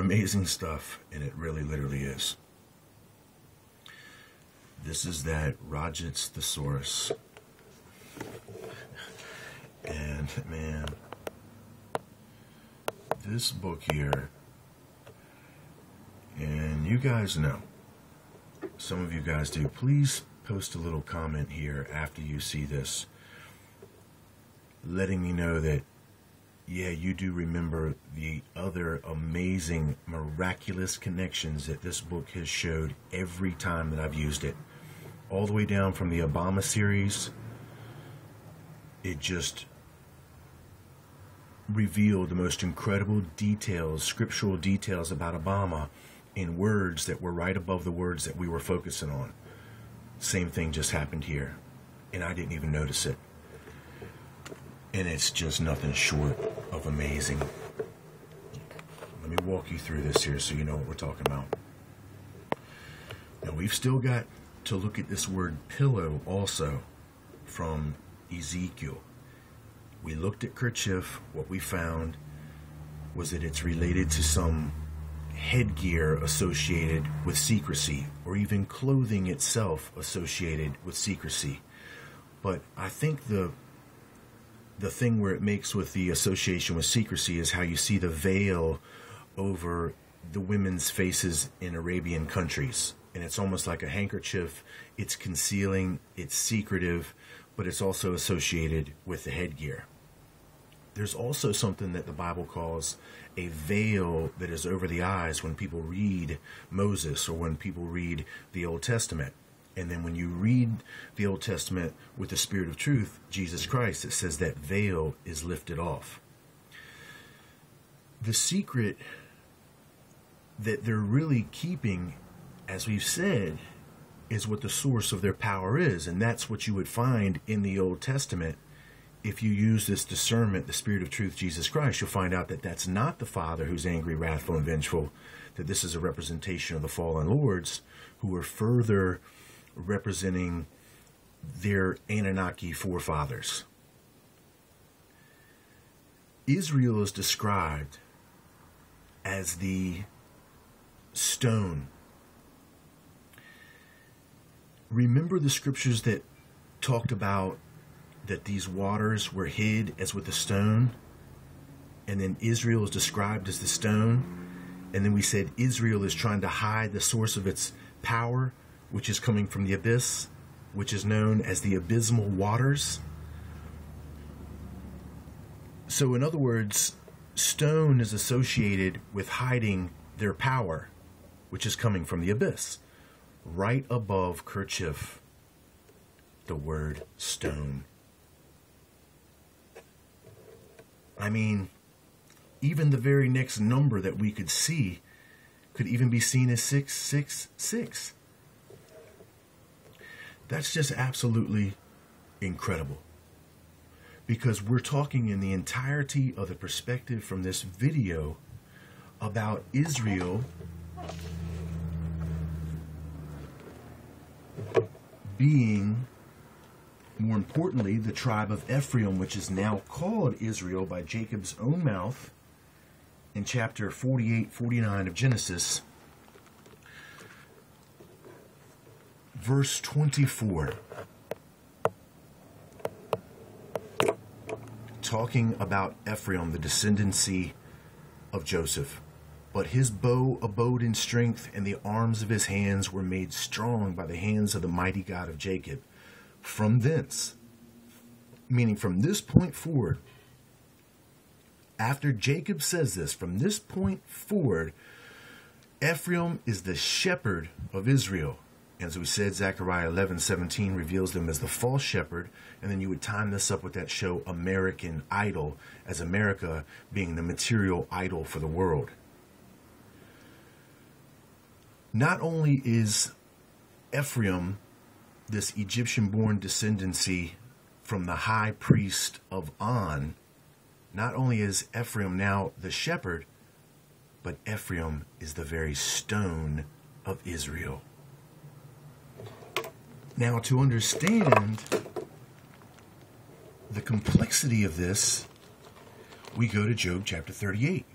amazing stuff, and it really literally is. This is that Rajit's Thesaurus. And man, this book here, and you guys know, some of you guys do, please post a little comment here after you see this, letting me know that, yeah, you do remember the other amazing, miraculous connections that this book has showed every time that I've used it. All the way down from the Obama series, it just revealed the most incredible details, scriptural details about Obama in words that were right above the words that we were focusing on. Same thing just happened here, and I didn't even notice it. And it's just nothing short of amazing. Let me walk you through this here so you know what we're talking about. Now, we've still got to look at this word pillow also from Ezekiel. We looked at kerchief. What we found was that it's related to some headgear associated with secrecy, or even clothing itself associated with secrecy. But I think the thing where it makes with the association with secrecy is how you see the veil over the women's faces in Arabian countries. And it's almost like a handkerchief. It's concealing, it's secretive, but it's also associated with the headgear. There's also something that the Bible calls a veil that is over the eyes when people read Moses or when people read the Old Testament. And then when you read the Old Testament with the Spirit of Truth, Jesus Christ, it says that veil is lifted off. The secret that they're really keeping, as we've said, is what the source of their power is. And that's what you would find in the Old Testament. If you use this discernment, the Spirit of Truth, Jesus Christ, you'll find out that that's not the Father who's angry, wrathful, and vengeful, that this is a representation of the fallen lords who are further representing their Anunnaki forefathers. Israel is described as the stone. Remember the scriptures that talked about that these waters were hid as with a stone, and then Israel is described as the stone, and then we said Israel is trying to hide the source of its power, which is coming from the abyss, which is known as the abysmal waters. So in other words, stone is associated with hiding their power, which is coming from the abyss. Right above kerchief, the word stone. I mean, even the very next number that we could see could even be seen as 666. That's just absolutely incredible. Because we're talking in the entirety of the perspective from this video about Israel being, more importantly, the tribe of Ephraim, which is now called Israel by Jacob's own mouth in chapter 48, 49 of Genesis. Verse 24. Talking about Ephraim, the descendancy of Joseph. But his bow abode in strength, and the arms of his hands were made strong by the hands of the mighty God of Jacob. From thence, meaning from this point forward, after Jacob says this, from this point forward, Ephraim is the shepherd of Israel. As we said, Zechariah 11:17 reveals them as the false shepherd, and then you would time this up with that show American Idol, as America being the material idol for the world. Not only is Ephraim this Egyptian-born descendancy from the high priest of On, not only is Ephraim now the shepherd, but Ephraim is the very stone of Israel. Now, to understand the complexity of this, we go to Job chapter 38,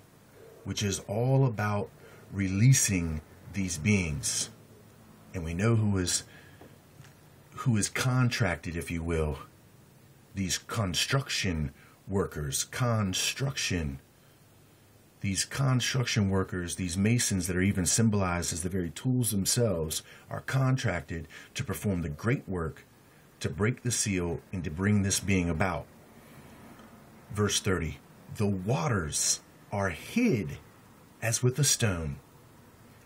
which is all about releasing these beings. And we know who is contracted, if you will, these construction workers, these construction workers, these masons that are even symbolized as the very tools themselves, are contracted to perform the great work to break the seal and to bring this being about. Verse 30, the waters are hid as with a stone,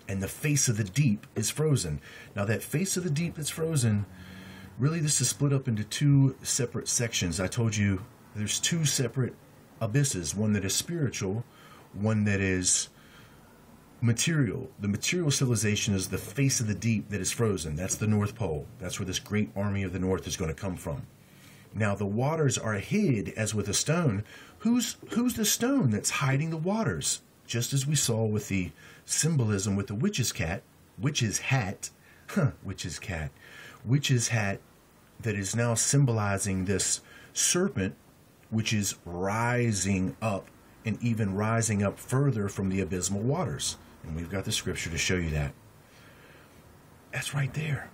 and the face of the deep is frozen. Now that face of the deep that's frozen, really this is split up into two separate sections. I told you there's two separate abysses, one that is spiritual, one that is material. The material civilization is the face of the deep that is frozen. That's the North Pole. That's where this great army of the North is going to come from. Now the waters are hid as with a stone. Who's the stone that's hiding the waters? Just as we saw with the symbolism with the witch's hat that is now symbolizing this serpent, which is rising up and even rising up further from the abysmal waters. And we've got the scripture to show you that. That's right there.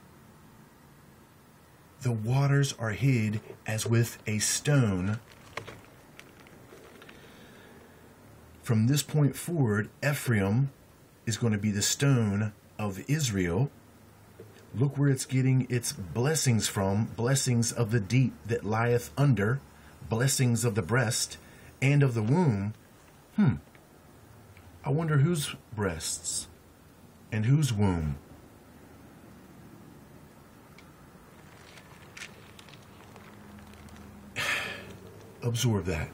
The waters are hid as with a stone. From this point forward, Ephraim is going to be the stone of Israel. Look where it's getting its blessings from. Blessings of the deep that lieth under. Blessings of the breast and of the womb. I wonder whose breasts and whose womb. Absorb that.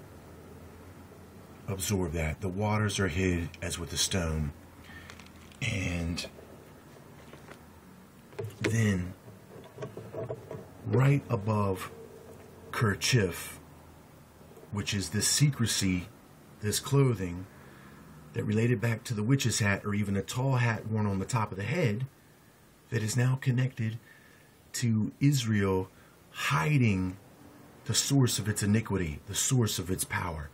Absorb that. The waters are hid as with a stone. And then right above kerchief, which is this secrecy, this clothing that related back to the witch's hat, or even a tall hat worn on the top of the head, that is now connected to Israel hiding the source of its iniquity, the source of its power,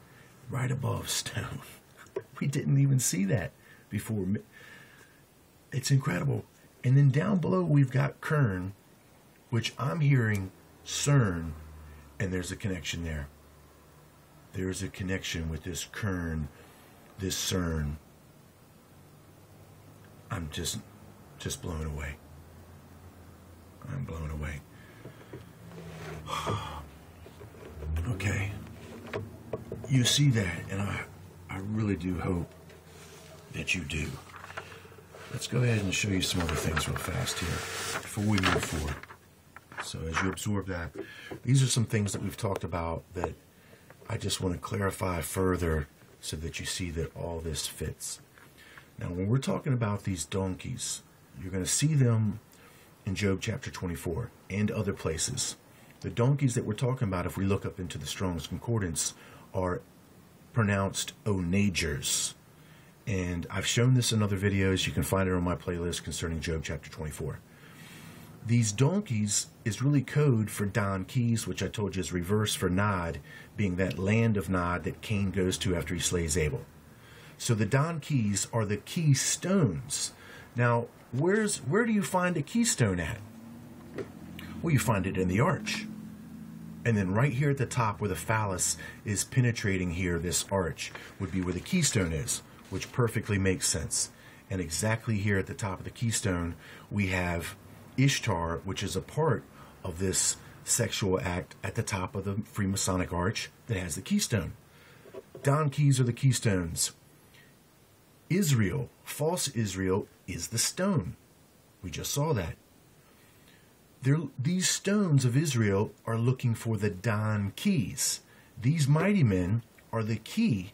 right above stone. We didn't even see that before. It's incredible. And then down below we've got Kern, which I'm hearing CERN, and there's a connection there. There's a connection with this Kern, this CERN. I'm just blown away. I'm blown away. Okay. You see that, and I really do hope that you do. Let's go ahead and show you some other things real fast here before we move forward. So as you absorb that, these are some things that we've talked about that I just want to clarify further so that you see that all this fits. Now, when we're talking about these donkeys, you're going to see them in Job chapter 24 and other places. The donkeys that we're talking about, if we look up into the Strong's Concordance, are pronounced onagers. And I've shown this in other videos. You can find it on my playlist concerning Job chapter 24. These donkeys is really code for Don Keys, which I told you is reverse for Nod, being that land of Nod that Cain goes to after he slays Abel. So the Don Keys are the keystones. Now, where do you find a keystone at? Well, you find it in the arch. And then right here at the top where the phallus is penetrating here, this arch, would be where the keystone is, which perfectly makes sense. And exactly here at the top of the keystone, we have Ishtar, which is a part of this sexual act at the top of the Freemasonic arch that has the keystone. Don Keys are the keystones. Israel, false Israel, is the stone. We just saw that. These stones of Israel are looking for the Don Keys. These mighty men are the key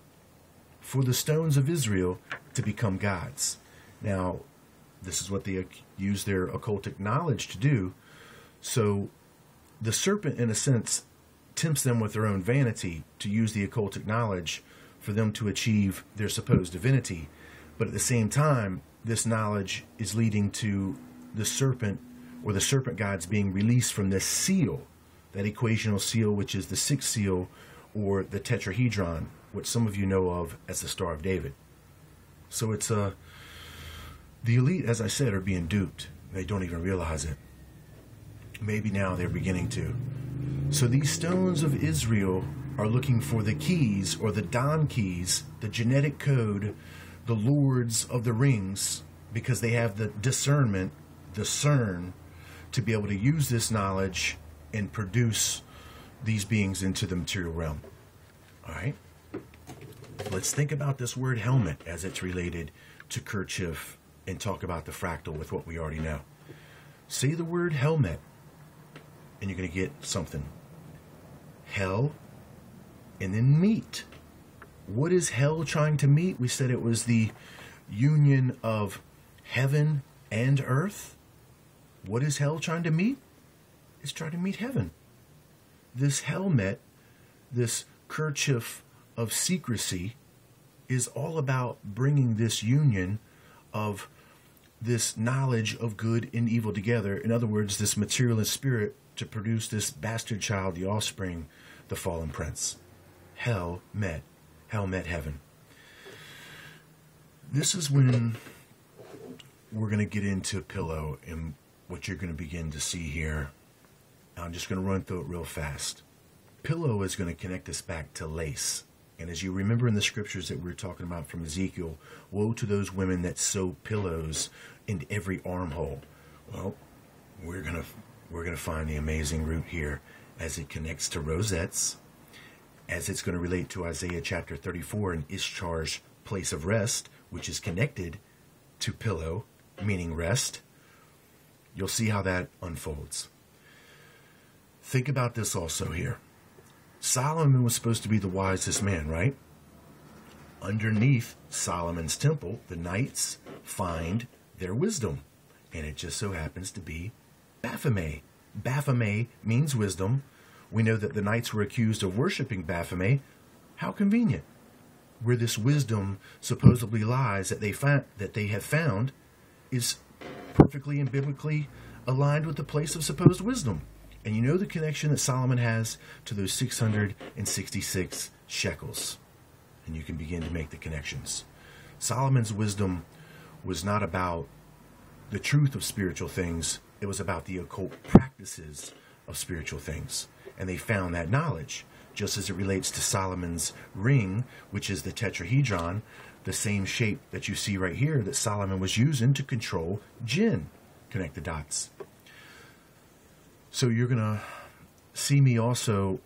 for the stones of Israel to become gods. Now, this is what they use their occultic knowledge to do. So the serpent, in a sense, tempts them with their own vanity to use the occultic knowledge for them to achieve their supposed divinity. But at the same time, this knowledge is leading to the serpent, or the serpent gods, being released from this seal, that equational seal, which is the sixth seal, or the tetrahedron, which some of you know of as the Star of David. So it's a The elite, as I said, are being duped. They don't even realize it. Maybe now they're beginning to. So these stones of Israel are looking for the keys, or the Don keys, the genetic code, the lords of the rings, because they have the discernment, discern, to be able to use this knowledge and produce these beings into the material realm. All right? Let's think about this word helmet as it's related to kerchief and talk about the fractal with what we already know. Say the word helmet, and you're going to get something. Hell, and then meet. What is hell trying to meet? We said it was the union of heaven and earth. What is hell trying to meet? It's trying to meet heaven. This helmet, this kerchief of secrecy, is all about bringing this union of this knowledge of good and evil together. In other words, this material and spirit to produce this bastard child, the offspring, the fallen prince. Hell met heaven. This is when we're going to get into pillow and what you're going to begin to see here. I'm just going to run through it real fast. Pillow is going to connect us back to lace. And as you remember in the scriptures that we were talking about from Ezekiel, woe to those women that sew pillows in every armhole. Well, we're gonna find the amazing root here as it connects to rosettes, as it's going to relate to Isaiah chapter 34 and Ishtar's place of rest, which is connected to pillow, meaning rest. You'll see how that unfolds. Think about this also here. Solomon was supposed to be the wisest man, right? Underneath Solomon's temple, the knights find their wisdom. And it just so happens to be Baphomet. Baphomet means wisdom. We know that the knights were accused of worshiping Baphomet. How convenient. Where this wisdom supposedly lies that they have found is perfectly and biblically aligned with the place of supposed wisdom. And you know the connection that Solomon has to those 666 shekels. And you can begin to make the connections. Solomon's wisdom was not about the truth of spiritual things. It was about the occult practices of spiritual things. And they found that knowledge. Just as it relates to Solomon's ring, which is the tetrahedron, the same shape that you see right here that Solomon was using to control jinn. Connect the dots. So you're going to see me also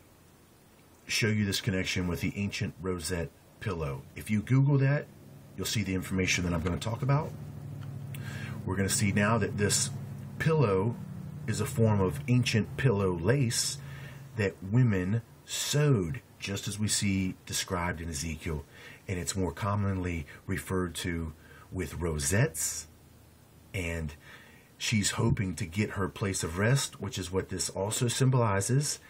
show you this connection with the ancient rosette pillow. If you Google that, you'll see the information that I'm going to talk about. We're going to see now that this pillow is a form of ancient pillow lace that women sewed, just as we see described in Ezekiel. And it's more commonly referred to with rosettes, and she's hoping to get her place of rest, which is what this also symbolizes.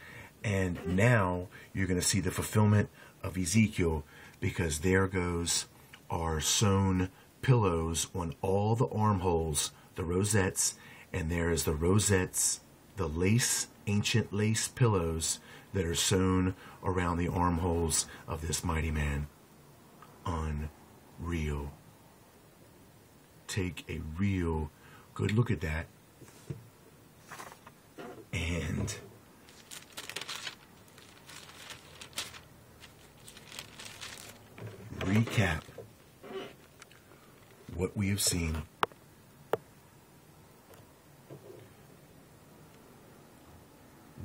And now you're going to see the fulfillment of Ezekiel, because there goes our sewn pillows on all the armholes, the rosettes, and there is the rosettes, the lace, ancient lace pillows that are sewn around the armholes of this mighty man. Unreal. Take a real good look at that and recap what we have seen.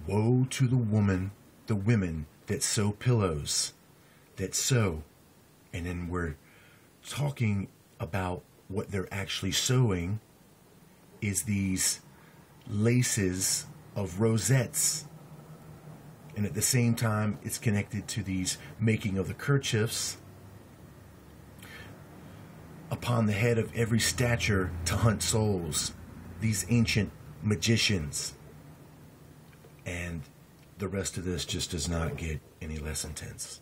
Woe to the women that sew pillows, that sew. And then we're talking about what they're actually sewing is these laces of rosettes. And at the same time, it's connected to these making of the kerchiefs upon the head of every stature to hunt souls, these ancient magicians. And the rest of this just does not get any less intense.